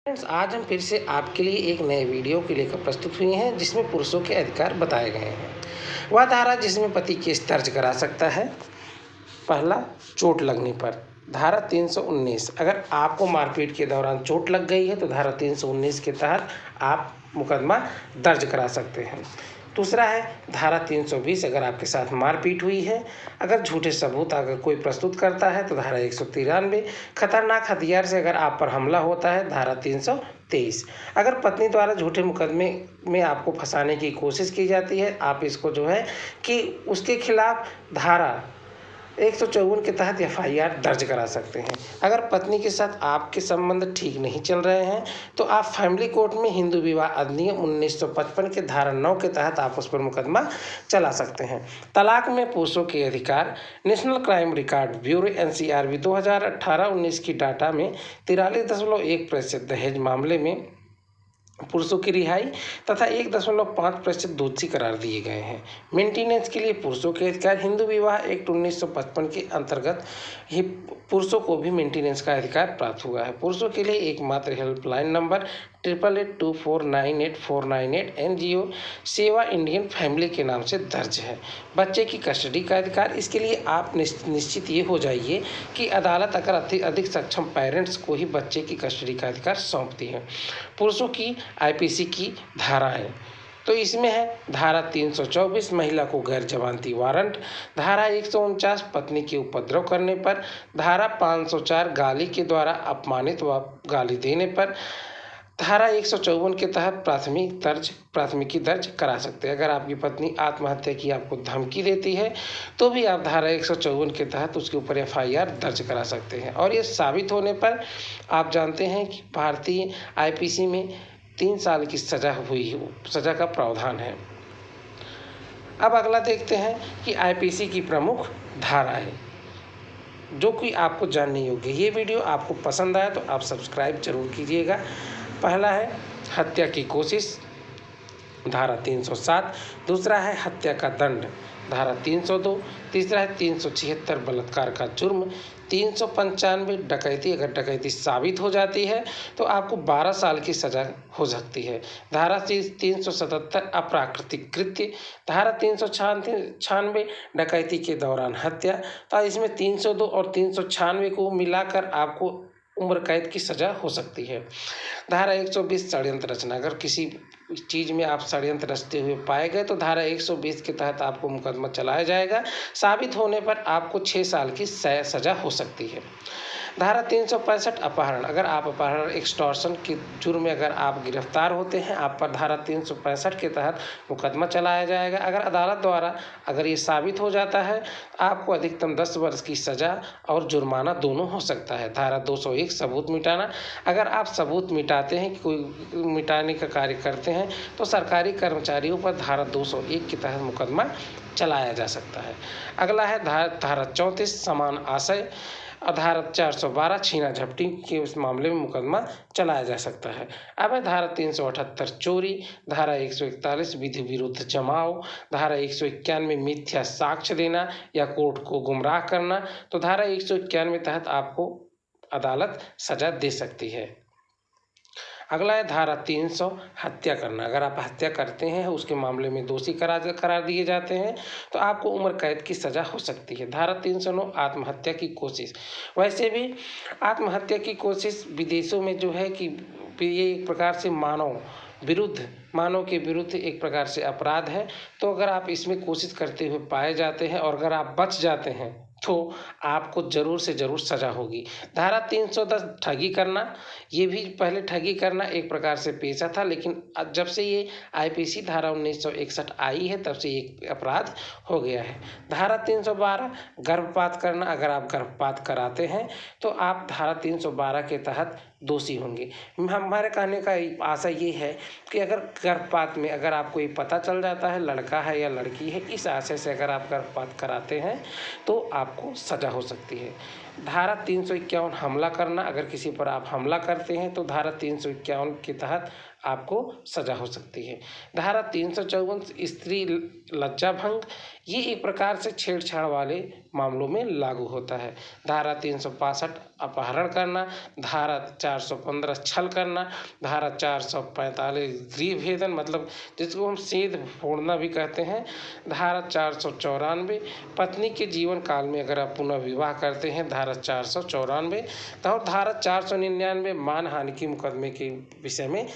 Friends, आज हम फिर से आपके लिए एक नए वीडियो के लेकर प्रस्तुत हुए हैं जिसमें पुरुषों के अधिकार बताए गए हैं। वह धारा जिसमें पति केस दर्ज करा सकता है। पहला, चोट लगने पर धारा 319। अगर आपको मारपीट के दौरान चोट लग गई है तो धारा 319 के तहत आप मुकदमा दर्ज करा सकते हैं। दूसरा है धारा 320। अगर आपके साथ मारपीट हुई है, अगर झूठे सबूत अगर कोई प्रस्तुत करता है तो धारा 193। खतरनाक हथियार से अगर आप पर हमला होता है, धारा 323। अगर पत्नी द्वारा झूठे मुकदमे में आपको फंसाने की कोशिश की जाती है, आप इसको जो है कि उसके खिलाफ धारा 154 के तहत FIR दर्ज करा सकते हैं। अगर पत्नी के साथ आपके संबंध ठीक नहीं चल रहे हैं तो आप फैमिली कोर्ट में हिंदू विवाह अधिनियम 1955 के धारा 9 के तहत आप उस पर मुकदमा चला सकते हैं। तलाक में पुरुषों के अधिकार। National crime record bureau NCRB 2018-19 की डाटा में 43.1% दहेज मामले में पुरुषों की रिहाई तथा 1.5% दोषी करार दिए गए हैं। मेंटेनेंस के लिए पुरुषों के अधिकार। हिंदू विवाह एक्ट 1955 के अंतर्गत ही पुरुषों को भी मेंटेनेंस का अधिकार प्राप्त हुआ है। पुरुषों के लिए एकमात्र हेल्पलाइन नंबर 8882498498 NGO सेवा इंडियन फैमिली के नाम से दर्ज है। बच्चे की कस्टडी का अधिकार। इसके लिए आप निश्चित ये हो जाइए कि अदालत अगर अधिक सक्षम पेरेंट्स को ही बच्चे की कस्टडी का अधिकार सौंपती है। पुरुषों की IPC की धाराएं तो इसमें है धारा 324 महिला को गैर जमानती वारंट, धारा 149 पत्नी के उपद्रव करने पर, धारा 504 गाली के द्वारा अपमानित व गाली देने पर, धारा 154 के तहत प्राथमिकी दर्ज करा सकते हैं। अगर आपकी पत्नी आत्महत्या की आपको धमकी देती है तो भी आप धारा 154 के तहत उसके ऊपर FIR दर्ज करा सकते हैं। और ये साबित होने पर आप जानते हैं कि भारतीय IPC में 3 साल की सजा का प्रावधान है। अब अगला देखते हैं कि IPC की प्रमुख धाराएं जो कि आपको जानने योग्य है। ये वीडियो आपको पसंद आया तो आप सब्सक्राइब जरूर कीजिएगा। पहला है हत्या की कोशिश, धारा 307। दूसरा है हत्या का दंड, धारा 302। तीसरा है 376 बलात्कार का जुर्म। 395 डकैती। अगर डकैती साबित हो जाती है तो आपको 12 साल की सजा हो सकती है। धारा 377 अप्राकृतिक कृत्य। धारा 396 डकैती के दौरान हत्या। तो इसमें 302 और 396 को मिलाकर आपको उम्र कैद की सजा हो सकती है। धारा 120 षड्यंत्र रचना। अगर किसी चीज़ में आप षड्यंत्र रचते हुए पाए गए तो धारा 120 के तहत आपको मुकदमा चलाया जाएगा। साबित होने पर आपको 6 साल की सजा हो सकती है। धारा 365 अपहरण। अगर आप अपहरण एक्सटॉर्शन के जुर्म में अगर आप गिरफ्तार होते हैं, आप पर धारा 365 के तहत मुकदमा चलाया जाएगा। अगर अदालत द्वारा अगर ये साबित हो जाता है, आपको अधिकतम 10 वर्ष की सजा और जुर्माना दोनों हो सकता है। धारा 201 सबूत मिटाना। अगर आप सबूत मिटाते हैं कि कोई मिटाने का कार्य करते हैं तो सरकारी कर्मचारियों पर धारा 201 के तहत मुकदमा चलाया जा सकता है। अगला है धारा 34 समान आशय। धारा 412 छीना झपटी के उस मामले में मुकदमा चलाया जा सकता है। अब है धारा 378 चोरी। धारा 141 विधि विरुद्ध जमाव। धारा 191 मिथ्या साक्ष्य देना या कोर्ट को गुमराह करना। तो धारा 191 तहत आपको अदालत सजा दे सकती है। अगला है धारा 300 हत्या करना। अगर आप हत्या करते हैं, उसके मामले में दोषी करार दिए जाते हैं तो आपको उम्र कैद की सजा हो सकती है। धारा 309 आत्महत्या की कोशिश। वैसे भी आत्महत्या की कोशिश विदेशों में जो है कि ये एक प्रकार से मानव के विरुद्ध एक प्रकार से अपराध है। तो अगर आप इसमें कोशिश करते हुए पाए जाते हैं और अगर आप बच जाते हैं तो आपको ज़रूर से ज़रूर सज़ा होगी। धारा 310 ठगी करना। ये भी पहले ठगी करना एक प्रकार से पेशा था, लेकिन जब से ये IPC धारा 1961 आई है तब से ये अपराध हो गया है। धारा 312 गर्भपात करना। अगर आप गर्भपात कराते हैं तो आप धारा 312 के तहत दोषी होंगे। हमारे कहने का आशय ये है कि अगर गर्भपात में अगर आपको ये पता चल जाता है लड़का है या लड़की है, इस आशय से अगर आप गर्भपात कराते हैं तो आपको सजा हो सकती है। धारा 351 हमला करना। अगर किसी पर आप हमला करते हैं तो धारा 351 के तहत आपको सजा हो सकती है। धारा 354 स्त्री लज्जा भंग, ये एक प्रकार से छेड़छाड़ वाले मामलों में लागू होता है। धारा 365 अपहरण करना, धारा 415 छल करना, धारा 445 गृहभेदन मतलब जिसको हम सेंध फोड़ना भी कहते हैं, धारा 494 पत्नी के जीवन काल में अगर आप पुनः विवाह करते हैं, धारा 494, तो धारा 499 मानहानि के मुकदमे के विषय में